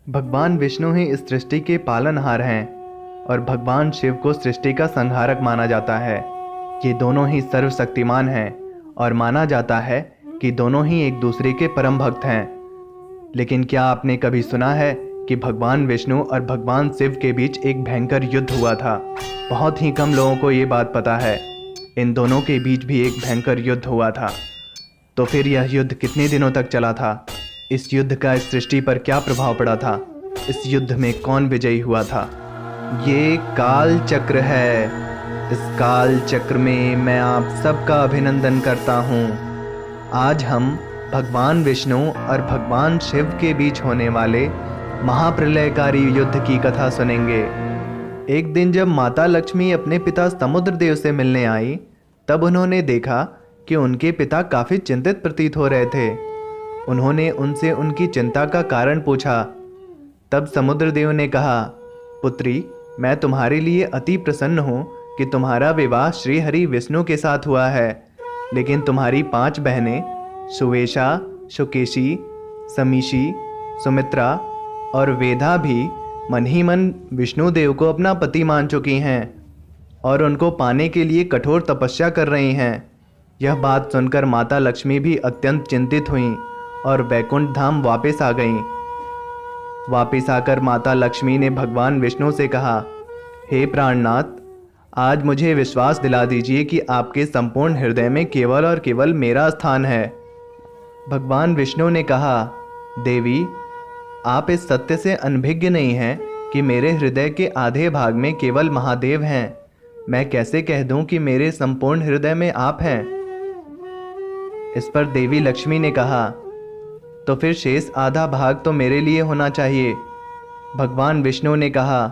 भगवान विष्णु ही इस सृष्टि के पालनहार हैं और भगवान शिव को सृष्टि का संहारक माना जाता है। ये दोनों ही सर्वशक्तिमान हैं और माना जाता है कि दोनों ही एक दूसरे के परम भक्त हैं। लेकिन क्या आपने कभी सुना है कि भगवान विष्णु और भगवान शिव के बीच एक भयंकर युद्ध हुआ था? बहुत ही कम लोगों को ये बात पता है। इन दोनों के बीच भी एक भयंकर युद्ध हुआ था। तो फिर यह युद्ध कितने दिनों तक चला था? इस युद्ध का इस सृष्टि पर क्या प्रभाव पड़ा था? इस युद्ध में कौन विजयी हुआ था? ये काल चक्र है। इस काल चक्र में मैं आप सबका अभिनंदन करता हूँ। आज हम भगवान विष्णु और भगवान शिव के बीच होने वाले महाप्रलयकारी युद्ध की कथा सुनेंगे। एक दिन जब माता लक्ष्मी अपने पिता समुद्र देव से मिलने आई, तब उन्होंने देखा कि उनके पिता काफी चिंतित प्रतीत हो रहे थे। उन्होंने उनसे उनकी चिंता का कारण पूछा। तब समुद्र देव ने कहा, पुत्री, मैं तुम्हारे लिए अति प्रसन्न हूँ कि तुम्हारा विवाह श्री हरि विष्णु के साथ हुआ है। लेकिन तुम्हारी 5 बहनें सुवेशा, शुकेशी, समीशी, सुमित्रा और वेदा भी मन ही मन विष्णु देव को अपना पति मान चुकी हैं और उनको पाने के लिए कठोर तपस्या कर रही हैं। यह बात सुनकर माता लक्ष्मी भी अत्यंत चिंतित हुईं और वैकुंठ धाम वापस आ गईं। वापस आकर माता लक्ष्मी ने भगवान विष्णु से कहा, हे प्राणनाथ, आज मुझे विश्वास दिला दीजिए कि आपके संपूर्ण हृदय में केवल और केवल मेरा स्थान है। भगवान विष्णु ने कहा, देवी, आप इस सत्य से अनभिज्ञ नहीं हैं कि मेरे हृदय के आधे भाग में केवल महादेव हैं। मैं कैसे कह दूं कि मेरे संपूर्ण हृदय में आप हैं? इस पर देवी लक्ष्मी ने कहा, तो फिर शेष आधा भाग तो मेरे लिए होना चाहिए। भगवान विष्णु ने कहा,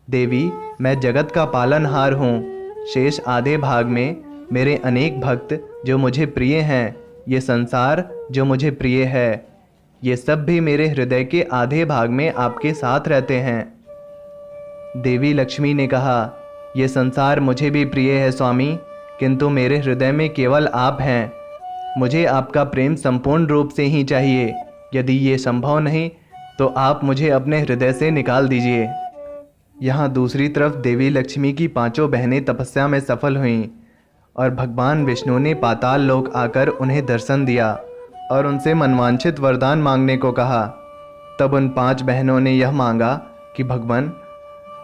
देवी, मैं जगत का पालनहार हूँ। शेष आधे भाग में मेरे अनेक भक्त जो मुझे प्रिय हैं, ये संसार जो मुझे प्रिय है, ये सब भी मेरे हृदय के आधे भाग में आपके साथ रहते हैं। देवी लक्ष्मी ने कहा, ये संसार मुझे भी प्रिय है स्वामी, किंतु मेरे हृदय में केवल आप हैं। मुझे आपका प्रेम संपूर्ण रूप से ही चाहिए। यदि ये संभव नहीं तो आप मुझे अपने हृदय से निकाल दीजिए। यहाँ दूसरी तरफ देवी लक्ष्मी की 5 बहनें तपस्या में सफल हुईं और भगवान विष्णु ने पाताल लोक आकर उन्हें दर्शन दिया और उनसे मनवांछित वरदान मांगने को कहा। तब उन 5 बहनों ने यह मांगा कि भगवान,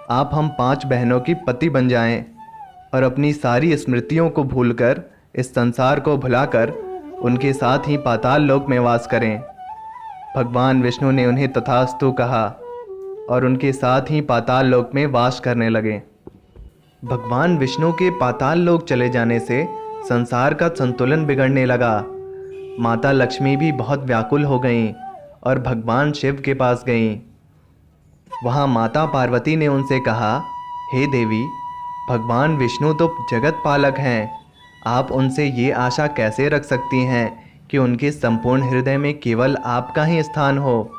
आप हम 5 बहनों की पति बन जाएं और अपनी सारी स्मृतियों को भूलकर, इस संसार को भुलाकर उनके साथ ही पाताल लोक में वास करें। भगवान विष्णु ने उन्हें तथास्तु कहा और उनके साथ ही पाताल लोक में वास करने लगे। भगवान विष्णु के पाताल लोक चले जाने से संसार का संतुलन बिगड़ने लगा। माता लक्ष्मी भी बहुत व्याकुल हो गईं और भगवान शिव के पास गईं। वहाँ माता पार्वती ने उनसे कहा, हे देवी, भगवान विष्णु तो जगत पालक हैं। आप उनसे ये आशा कैसे रख सकती हैं कि उनके संपूर्ण हृदय में केवल आपका ही स्थान हो?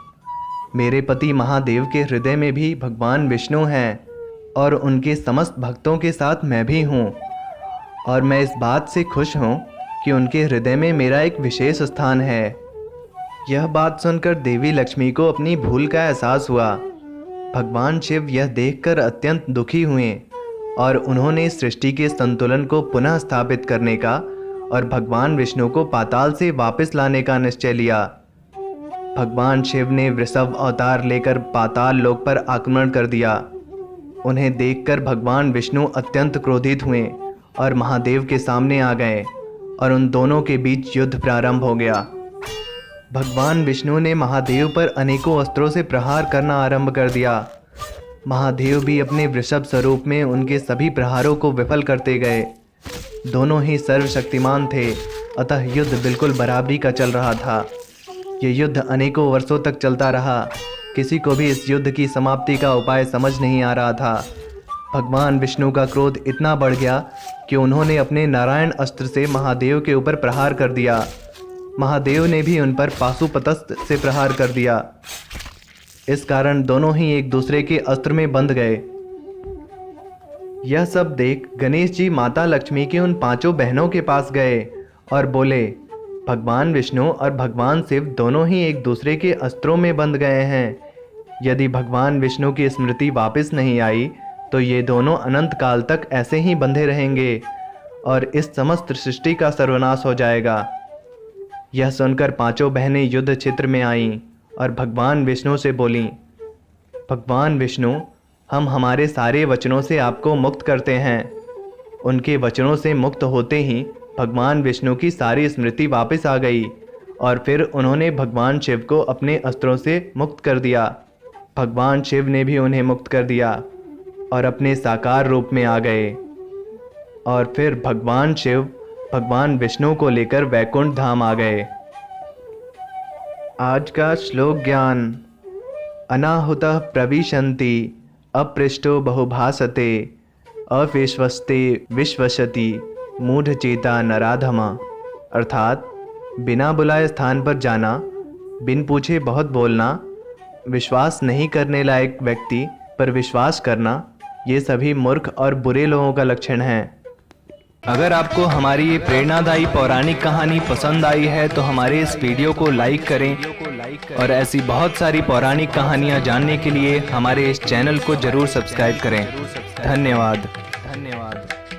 मेरे पति महादेव के हृदय में भी भगवान विष्णु हैं और उनके समस्त भक्तों के साथ मैं भी हूँ, और मैं इस बात से खुश हूँ कि उनके हृदय में मेरा एक विशेष स्थान है। यह बात सुनकर देवी लक्ष्मी को अपनी भूल का एहसास हुआ। भगवान शिव यह देखकर अत्यंत दुखी हुए और उन्होंने सृष्टि के संतुलन को पुनः स्थापित करने का और भगवान विष्णु को पाताल से वापस लाने का निश्चय लिया। भगवान शिव ने वृषभ अवतार लेकर पाताल लोक पर आक्रमण कर दिया। उन्हें देखकर भगवान विष्णु अत्यंत क्रोधित हुए और महादेव के सामने आ गए और उन दोनों के बीच युद्ध प्रारंभ हो गया। भगवान विष्णु ने महादेव पर अनेकों अस्त्रों से प्रहार करना आरंभ कर दिया। महादेव भी अपने वृषभ स्वरूप में उनके सभी प्रहारों को विफल करते गए। दोनों ही सर्वशक्तिमान थे, अतः युद्ध बिल्कुल बराबरी का चल रहा था। ये युद्ध अनेकों वर्षों तक चलता रहा। किसी को भी इस युद्ध की समाप्ति का उपाय समझ नहीं आ रहा था। भगवान विष्णु का क्रोध इतना बढ़ गया कि उन्होंने अपने नारायण अस्त्र से महादेव के ऊपर प्रहार कर दिया। महादेव ने भी उन पर पाशुपतस्त्र से प्रहार कर दिया। इस कारण दोनों ही एक दूसरे के अस्त्र में बंध गए। यह सब देख गणेश जी माता लक्ष्मी की उन 5 बहनों के पास गए और बोले, भगवान विष्णु और भगवान शिव दोनों ही एक दूसरे के अस्त्रों में बंध गए हैं। यदि भगवान विष्णु की स्मृति वापस नहीं आई तो ये दोनों अनंत काल तक ऐसे ही बंधे रहेंगे और इस समस्त सृष्टि का सर्वनाश हो जाएगा। यह सुनकर पांचों बहनें युद्ध क्षेत्र में आईं और भगवान विष्णु से बोलीं, भगवान विष्णु, हम हमारे सारे वचनों से आपको मुक्त करते हैं। उनके वचनों से मुक्त होते ही भगवान विष्णु की सारी स्मृति वापस आ गई और फिर उन्होंने भगवान शिव को अपने अस्त्रों से मुक्त कर दिया। भगवान शिव ने भी उन्हें मुक्त कर दिया और अपने साकार रूप में आ गए और फिर भगवान शिव भगवान विष्णु को लेकर वैकुंठ धाम आ गए। आज का श्लोक ज्ञान। अनाहुतः प्रविशन्ति अपृष्टो बहुभासते अविश्वस्ते विश्वसति मूढ़चेता नराधमा। अर्थात बिना बुलाए स्थान पर जाना, बिन पूछे बहुत बोलना, विश्वास नहीं करने लायक व्यक्ति पर विश्वास करना, ये सभी मूर्ख और बुरे लोगों का लक्षण है। अगर आपको हमारी ये प्रेरणादायी पौराणिक कहानी पसंद आई है तो हमारे इस वीडियो को लाइक करें और ऐसी बहुत सारी पौराणिक कहानियाँ जानने के लिए हमारे इस चैनल को जरूर सब्सक्राइब करें। धन्यवाद।